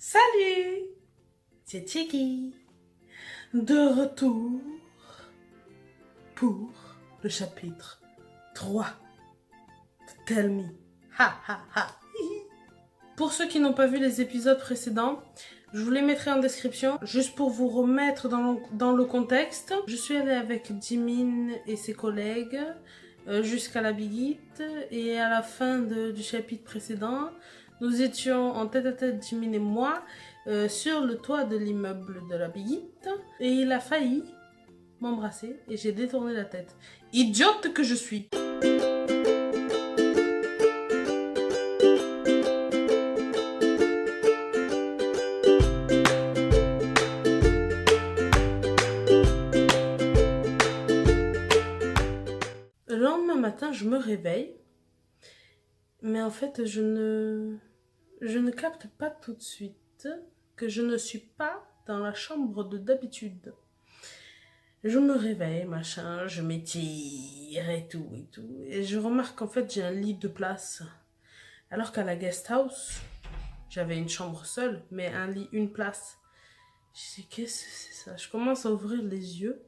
Salut, c'est Tiki, de retour pour le chapitre 3 de Tell Me. Ha ha ha. Pour ceux qui n'ont pas vu les épisodes précédents, je vous les mettrai en description, juste pour vous remettre dans le contexte. Je suis allée avec Jimin et ses collègues jusqu'à la Big Hit, et à la fin du chapitre précédent, nous étions en tête-à-tête, Jimin et moi, sur le toit de l'immeuble de la Big Hit, et il a failli m'embrasser et j'ai détourné la tête. Idiote que je suis! Le lendemain matin, je me réveille, mais en fait, je ne capte pas tout de suite que je ne suis pas dans la chambre d'habitude. Je me réveille, machin, je m'étire et tout, et je remarque qu'en fait, j'ai un lit de place. Alors qu'à la guest house, j'avais une chambre seule, mais un lit, une place. Je dis, qu'est-ce que c'est ça? Je commence à ouvrir les yeux.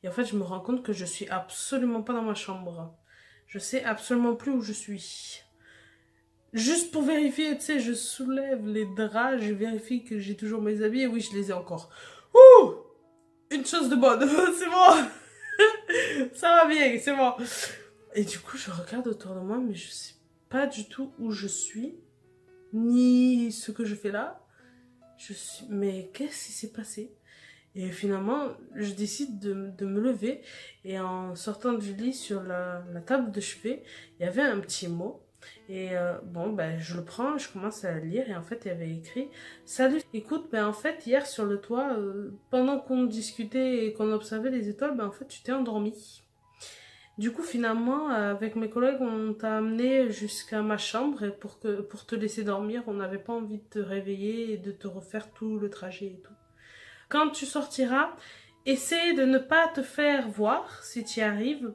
Et en fait, je me rends compte que je suis absolument pas dans ma chambre. Je sais absolument plus où je suis. Juste pour vérifier, tu sais, je soulève les draps, je vérifie que j'ai toujours mes habits, et oui, je les ai encore. Ouh! Une chose de bonne, c'est bon! Ça va bien, c'est bon. Et du coup, je regarde autour de moi, mais je sais pas du tout où je suis, ni ce que je fais là. Mais qu'est-ce qui s'est passé? Et finalement, je décide de me lever, et en sortant du lit sur la table de chevet, il y avait un petit mot. Et je le prends, je commence à lire, et en fait il y avait écrit « Salut, écoute, en fait hier sur le toit, pendant qu'on discutait et qu'on observait les étoiles, en fait tu t'es endormi. Du coup finalement, avec mes collègues, on t'a amené jusqu'à ma chambre, et pour te laisser dormir, on n'avait pas envie de te réveiller et de te refaire tout le trajet et tout. Quand tu sortiras, essaie de ne pas te faire voir si tu y arrives,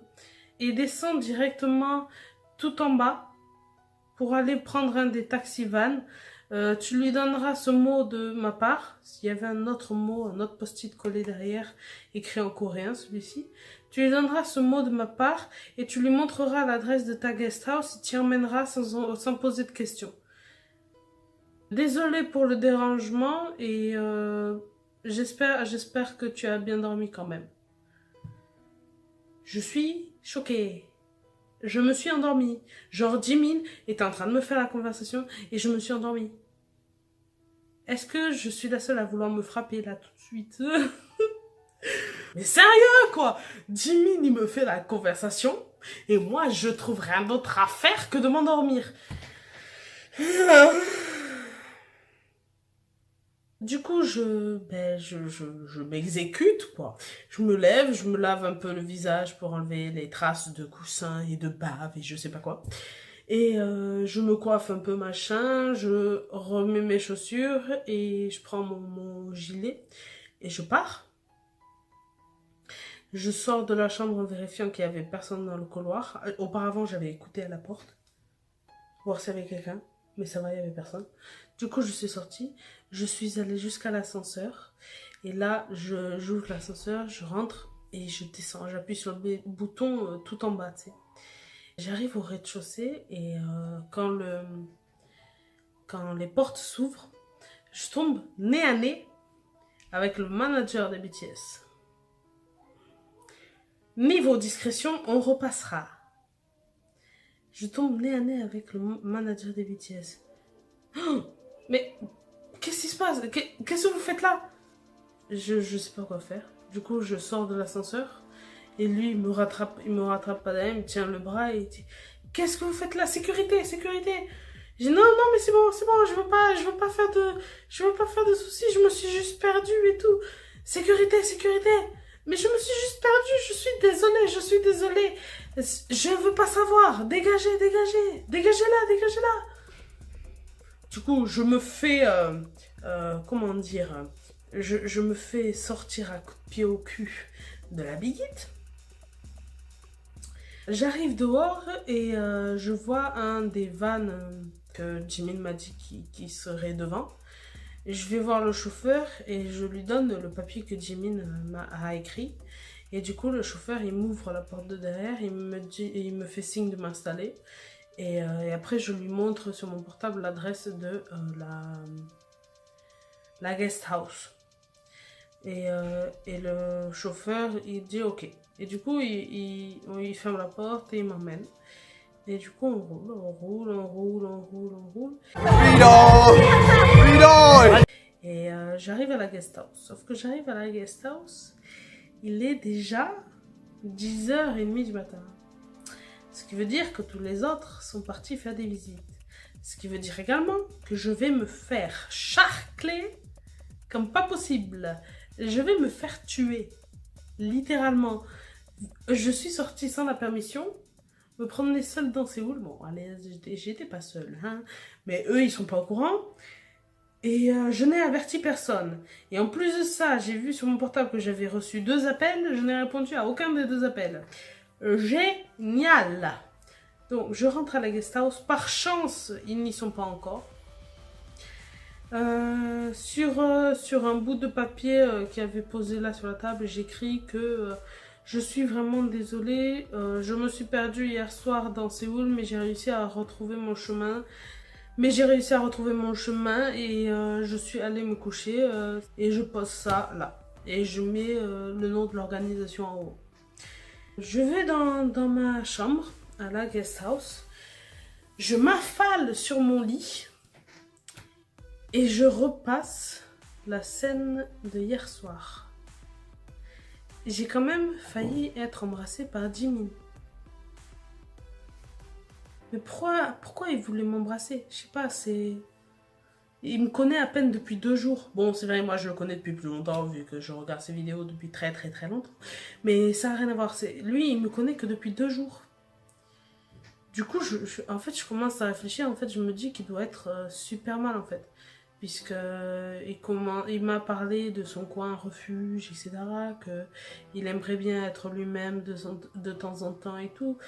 et descends directement tout en bas pour aller prendre un des taxi-vans. Tu lui donneras ce mot de ma part. S'il y avait un autre mot, un autre post-it collé derrière, écrit en coréen, celui-ci. Tu lui donneras ce mot de ma part et tu lui montreras l'adresse de ta guest house et tu y emmèneras sans poser de questions. Désolée pour le dérangement, et j'espère que tu as bien dormi quand même. Je suis choquée. Je me suis endormie. Genre, Jimin était en train de me faire la conversation et je me suis endormie. Est-ce que je suis la seule à vouloir me frapper là tout de suite? Mais sérieux quoi! Jimin il me fait la conversation et moi je trouve rien d'autre à faire que de m'endormir. Du coup, je m'exécute, quoi. Je me lève, je me lave un peu le visage pour enlever les traces de coussin et de bave et je sais pas quoi. Et je me coiffe un peu, machin, je remets mes chaussures et je prends mon gilet et je pars. Je sors de la chambre en vérifiant qu'il y avait personne dans le couloir. Auparavant, j'avais écouté à la porte, voir s'il y avait quelqu'un, mais ça va, il y avait personne. Du coup, je suis sortie, je suis allée jusqu'à l'ascenseur, et là, j'ouvre l'ascenseur, je rentre, et je descends, j'appuie sur le bouton tout en bas, tu sais. J'arrive au rez-de-chaussée, et quand les portes s'ouvrent, je tombe nez à nez avec le manager des BTS. Niveau discrétion, on repassera. Je tombe nez à nez avec le manager des BTS. Oh, mais qu'est-ce qui se passe? Qu'est-ce que vous faites là? Je sais pas quoi faire. Du coup, je sors de l'ascenseur et lui, il me rattrape pas derrière, il me tient le bras et il dit « Qu'est-ce que vous faites là? Sécurité, sécurité !» Je dis « Non, mais c'est bon, je veux pas faire de soucis, je me suis juste perdue et tout. Sécurité, sécurité !» Mais je me suis juste perdue, je suis désolée. Je veux pas savoir, dégagez là. Du coup, je me fais, comment dire, je me fais sortir à coups de pied au cul de la Big Hit. J'arrive dehors et je vois un des vans que Jimin m'a dit qui serait devant. Je vais voir le chauffeur et je lui donne le papier que Jimin a écrit. Et du coup, le chauffeur, il m'ouvre la porte de derrière, il me fait signe de m'installer. Et après, je lui montre sur mon portable l'adresse de la guest house. Et le chauffeur, il dit OK. Et du coup, il ferme la porte et il m'emmène. Et du coup, on roule. Et j'arrive à la guest house. Sauf que j'arrive à la guest house, il est déjà 10h30 du matin. Ce qui veut dire que tous les autres sont partis faire des visites. Ce qui veut dire également que je vais me faire charcler comme pas possible. Je vais me faire tuer. Littéralement. Je suis sortie sans la permission. Me promener seule dans Séoul. Bon, allez, j'étais pas seule. Hein, mais eux, ils sont pas au courant. Et je n'ai averti personne. Et en plus de ça, j'ai vu sur mon portable que j'avais reçu 2 appels. Je n'ai répondu à aucun des 2 appels. Génial! Donc, je rentre à la guest house. Par chance, ils n'y sont pas encore. Sur un bout de papier qui avait posé là sur la table, j'écris que je suis vraiment désolée. Je me suis perdue hier soir dans Séoul, mais j'ai réussi à retrouver mon chemin. Et je suis allée me coucher et je pose ça là. Et je mets le nom de l'organisation en haut. Je vais dans ma chambre à la guest house. Je m'affale sur mon lit et je repasse la scène de hier soir. J'ai quand même failli être embrassée par Jimin. Mais pourquoi il voulait m'embrasser? Je sais pas, c'est... Il me connaît à peine depuis 2 jours. Bon, c'est vrai, moi je le connais depuis plus longtemps, vu que je regarde ses vidéos depuis très longtemps. Mais ça n'a rien à voir. Lui, il me connaît que depuis 2 jours. Du coup, en fait, je commence à réfléchir. En fait, je me dis qu'il doit être super mal, en fait. Puisque il m'a parlé de son coin refuge, etc. Qu'il aimerait bien être lui-même de temps en temps et tout.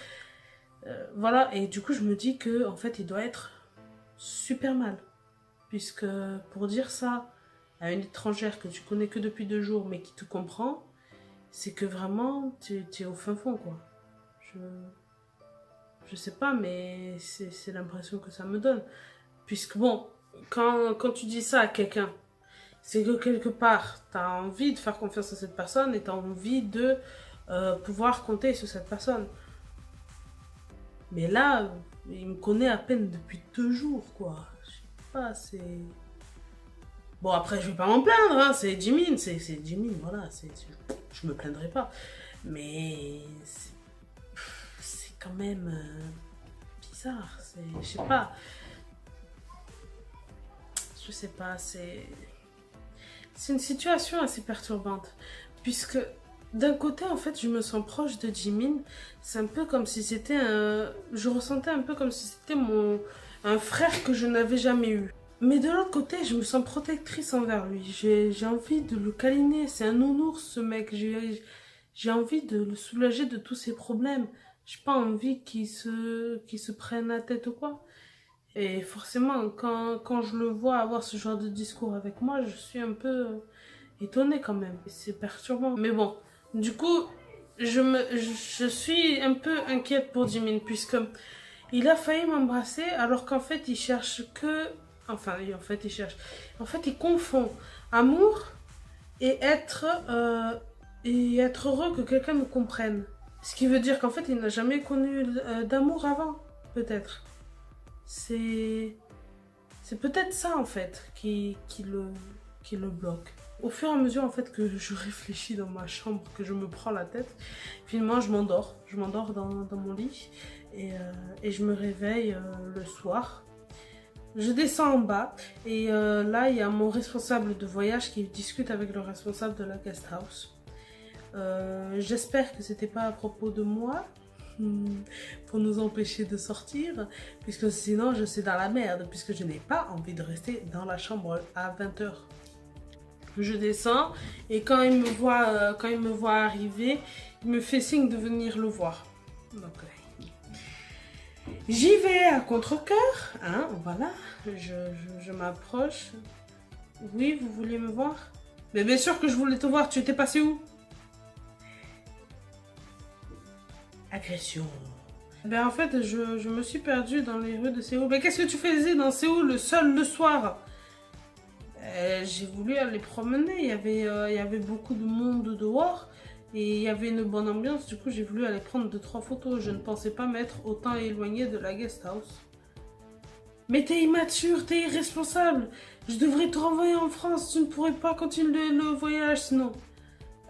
Voilà, et du coup, je me dis que en fait, il doit être super mal. Puisque pour dire ça à une étrangère que tu connais que depuis 2 jours, mais qui te comprend, c'est que vraiment, tu es au fin fond, quoi. Je sais pas, mais c'est l'impression que ça me donne. Puisque bon, quand tu dis ça à quelqu'un, c'est que quelque part, tu as envie de faire confiance à cette personne et tu as envie de pouvoir compter sur cette personne. Mais là, il me connaît à peine depuis 2 jours, quoi. Je sais pas, c'est... Bon, après, je vais pas m'en plaindre, hein. C'est Jimin, voilà. Je me plaindrai pas. Mais c'est quand même bizarre. Je sais pas, c'est une situation assez perturbante. Puisque d'un côté, en fait, je me sens proche de Jimin. C'est un peu comme si c'était je ressentais un peu comme si c'était un frère que je n'avais jamais eu. Mais de l'autre côté, je me sens protectrice envers lui. J'ai envie de le câliner. C'est un nounours, ce mec. J'ai envie de le soulager de tous ses problèmes. J'ai pas envie qu'il se prenne la tête ou quoi. Et forcément, quand je le vois avoir ce genre de discours avec moi, je suis un peu étonnée quand même. C'est perturbant. Mais bon, du coup, je suis un peu inquiète pour Jimin, puisque il a failli m'embrasser alors qu'en fait, il cherche que... Enfin, en fait, il confond amour et être heureux que quelqu'un me comprenne. Ce qui veut dire qu'en fait, il n'a jamais connu d'amour avant, peut-être. C'est peut-être ça, en fait, qui le bloque. Au fur et à mesure, en fait, que je réfléchis dans ma chambre, que je me prends la tête, finalement, je m'endors. Je m'endors dans mon lit et je me réveille le soir. Je descends en bas et là, il y a mon responsable de voyage qui discute avec le responsable de la guest house. J'espère que c'était pas à propos de moi pour nous empêcher de sortir, puisque sinon je suis dans la merde, puisque je n'ai pas envie de rester dans la chambre à 20h. Je descends et quand il me voit arriver, il me fait signe de venir le voir. Donc, j'y vais à contre-cœur, hein, voilà, je m'approche. Oui, vous vouliez me voir? Mais bien sûr que je voulais te voir, tu étais passé où? Agression. Ben en fait, je me suis perdue dans les rues de Séoul. Mais qu'est-ce que tu faisais dans Séoul seul le soir? J'ai voulu aller promener, il y avait beaucoup de monde dehors et il y avait une bonne ambiance. Du coup, j'ai voulu aller prendre 2 3 photos. Je ne pensais pas m'être autant éloignée de la guest house. Mais t'es immature, t'es irresponsable. Je devrais te renvoyer en France. Tu ne pourrais pas continuer le voyage sinon.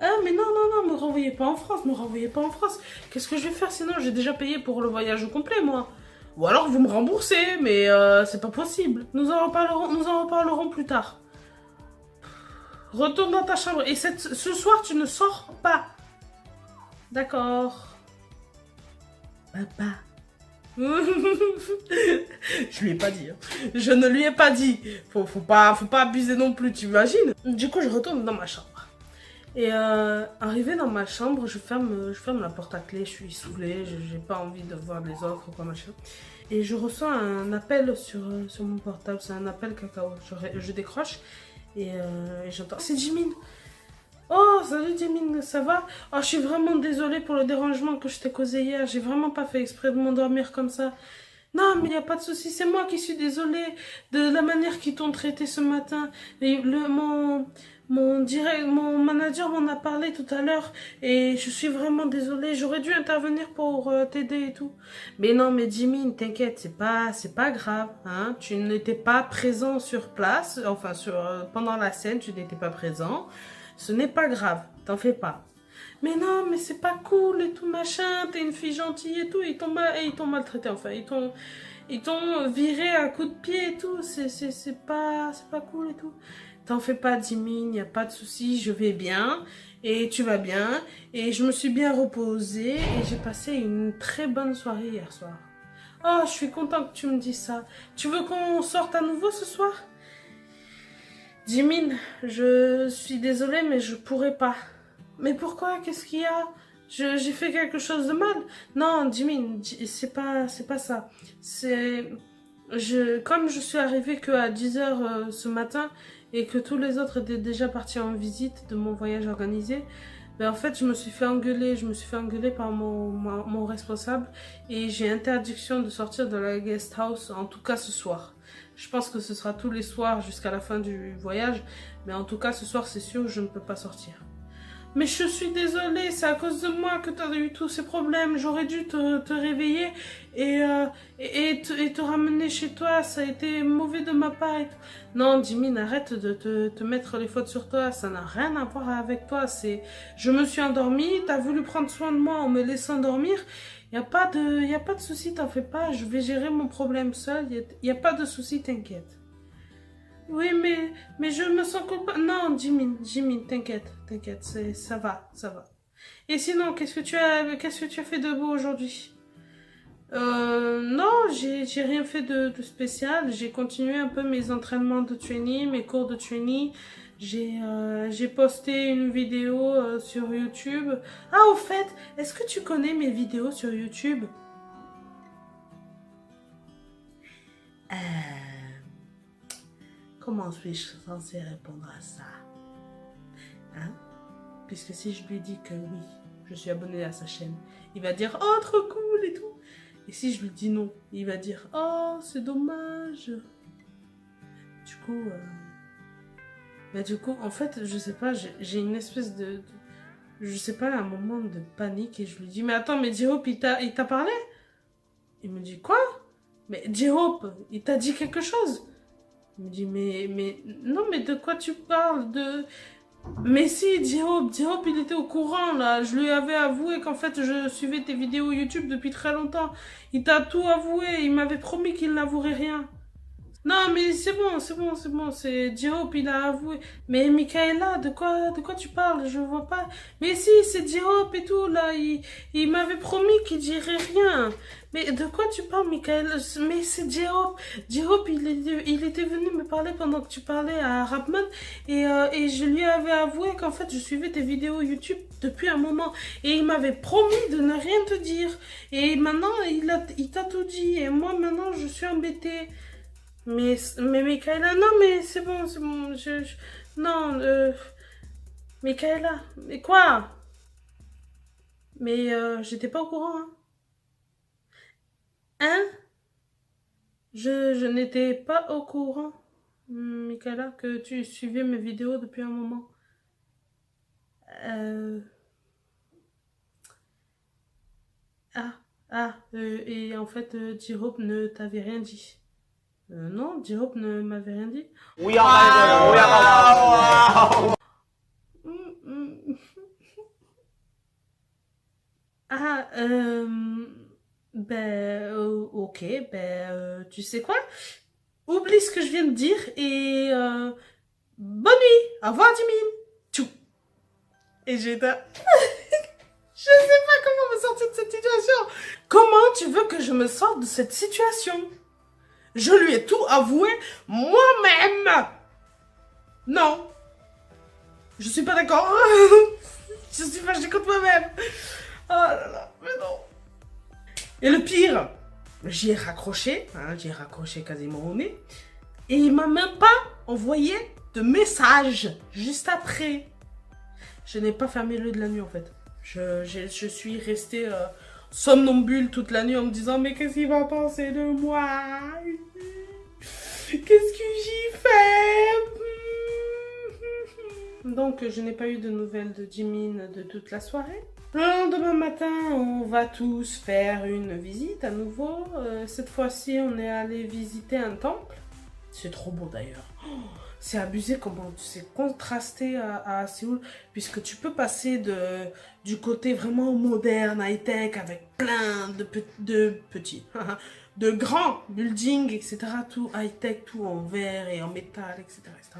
Ah, mais non, non, non, me renvoyez pas en France, me renvoyez pas en France. Qu'est-ce que je vais faire sinon? J'ai déjà payé pour le voyage au complet, moi. Ou alors vous me remboursez, mais c'est pas possible. Nous en reparlerons plus tard. Retourne dans ta chambre. Et ce soir, tu ne sors pas. D'accord. Papa. Je lui ai pas dit. Hein. Je ne lui ai pas dit. Faut pas abuser non plus, tu imagines? Du coup, je retourne dans ma chambre. Et arrivé dans ma chambre, je ferme la porte à clé, je suis saoulée, j'ai pas envie de voir les autres ou quoi machin. Et je reçois un appel sur mon portable, c'est un appel cacao. Je décroche et j'entends. C'est Jimin. Oh, salut Jimin, ça va? Oh, je suis vraiment désolée pour le dérangement que je t'ai causé hier, j'ai vraiment pas fait exprès de m'endormir comme ça. Non, mais il n'y a pas de souci, c'est moi qui suis désolée de la manière qu'ils t'ont traité ce matin. Et mon manager m'en a parlé tout à l'heure et je suis vraiment désolée. J'aurais dû intervenir pour t'aider et tout. Mais non, mais Jimmy, t'inquiète, c'est pas grave, hein. Tu n'étais pas présent sur place, enfin pendant la scène, tu n'étais pas présent. Ce n'est pas grave, t'en fais pas. Mais non, mais c'est pas cool et tout machin, t'es une fille gentille et tout, ils t'ont maltraité, enfin, ils t'ont viré à coups de pied et tout, c'est pas cool et tout. T'en fais pas, Jimin, y a pas de souci, je vais bien, et tu vas bien, et je me suis bien reposée, et j'ai passé une très bonne soirée hier soir. Oh, je suis contente que tu me dises ça. Tu veux qu'on sorte à nouveau ce soir? Jimin, je suis désolée, mais je pourrais pas. Mais pourquoi? Qu'est-ce qu'il y a? J'ai fait quelque chose de mal? Non, Jimin, c'est pas ça. Comme je suis arrivée que à 10h ce matin et que tous les autres étaient déjà partis en visite de mon voyage organisé, ben en fait, je me suis fait engueuler par mon responsable et j'ai interdiction de sortir de la guest house, en tout cas ce soir. Je pense que ce sera tous les soirs jusqu'à la fin du voyage, mais en tout cas ce soir c'est sûr, je ne peux pas sortir. Mais je suis désolée, c'est à cause de moi que tu as eu tous ces problèmes. J'aurais dû te réveiller et te ramener chez toi. Ça a été mauvais de ma part. Non, Jimin, arrête de te mettre les fautes sur toi. Ça n'a rien à voir avec toi. Je me suis endormie, tu as voulu prendre soin de moi en me laissant dormir. Y a pas de souci, t'en fais pas. Je vais gérer mon problème seul. Y a pas de souci, t'inquiète. Oui, mais je me sens coupable. Non, Jimin, t'inquiète, ça va, ça va. Et sinon, qu'est-ce que tu as fait de beau aujourd'hui? Non, j'ai rien fait de spécial. J'ai continué un peu mes entraînements de training, mes cours de training. J'ai posté une vidéo sur YouTube. Ah, au fait, est-ce que tu connais mes vidéos sur YouTube? Euh... Comment suis-je censée répondre à ça? Hein? Puisque si je lui dis que oui, je suis abonnée à sa chaîne, il va dire oh trop cool et tout. Et si je lui dis non, il va dire oh c'est dommage. Du coup, en fait, je sais pas, j'ai une espèce je sais pas, un moment de panique et je lui dis mais attends, mais J-Hope il t'a parlé? Il me dit quoi? Mais J-Hope, il t'a dit quelque chose? Il me dit, non, mais de quoi tu parles Mais si, J-Hope, il était au courant, là. Je lui avais avoué qu'en fait, je suivais tes vidéos YouTube depuis très longtemps. Il t'a tout avoué, il m'avait promis qu'il n'avouerait rien. Non, mais c'est bon, c'est J-Hope, il a avoué. Mais Michaela, de quoi tu parles? Je vois pas. Mais si, c'est J-Hope et tout, là, il m'avait promis qu'il dirait rien. Mais de quoi tu parles, Michaela? Mais c'est J-Hope. J-Hope, il était venu me parler pendant que tu parlais à Rapman et je lui avais avoué qu'en fait, je suivais tes vidéos YouTube depuis un moment et il m'avait promis de ne rien te dire. Et maintenant, il t'a tout dit et moi, maintenant, je suis embêtée. Mais Michaela, non, mais c'est bon, non, Michaela, mais quoi? Mais j'étais pas au courant, hein. Hein? Je n'étais pas au courant, Michaela, que tu suivais mes vidéos depuis un moment. Euh... Ah, et en fait, J-Hope ne t'avait rien dit. Non, J-Hope ne m'avait rien dit. Mm, mm. Ah, ok, tu sais quoi? Oublie ce que je viens de dire et bonne nuit. Au revoir, Jimin. Tchou. Et j'étais... Je sais pas comment me sortir de cette situation. Comment tu veux que je me sorte de cette situation? Je lui ai tout avoué moi-même. Non. Je suis pas d'accord. Je suis fâchée contre moi-même. Oh là là, mais non. Et le pire, j'y ai raccroché, hein, j'y ai raccroché quasiment au nez. Et il m'a même pas envoyé de message juste après. Je n'ai pas fermé l'œil de la nuit en fait. Je suis restée somnambule toute la nuit en me disant mais qu'est-ce qu'il va penser de moi? Qu'est-ce que j'y fais? Donc je n'ai pas eu de nouvelles de Jimin de toute la soirée. Le lendemain matin, on va tous faire une visite à nouveau. Cette fois-ci, on est allé visiter un temple. C'est trop beau d'ailleurs. Oh, c'est abusé comment c'est contrasté à Séoul, puisque tu peux passer du côté vraiment moderne, high-tech, avec plein de petits, de grands buildings, etc. Tout high-tech, tout en verre et en métal, etc. etc.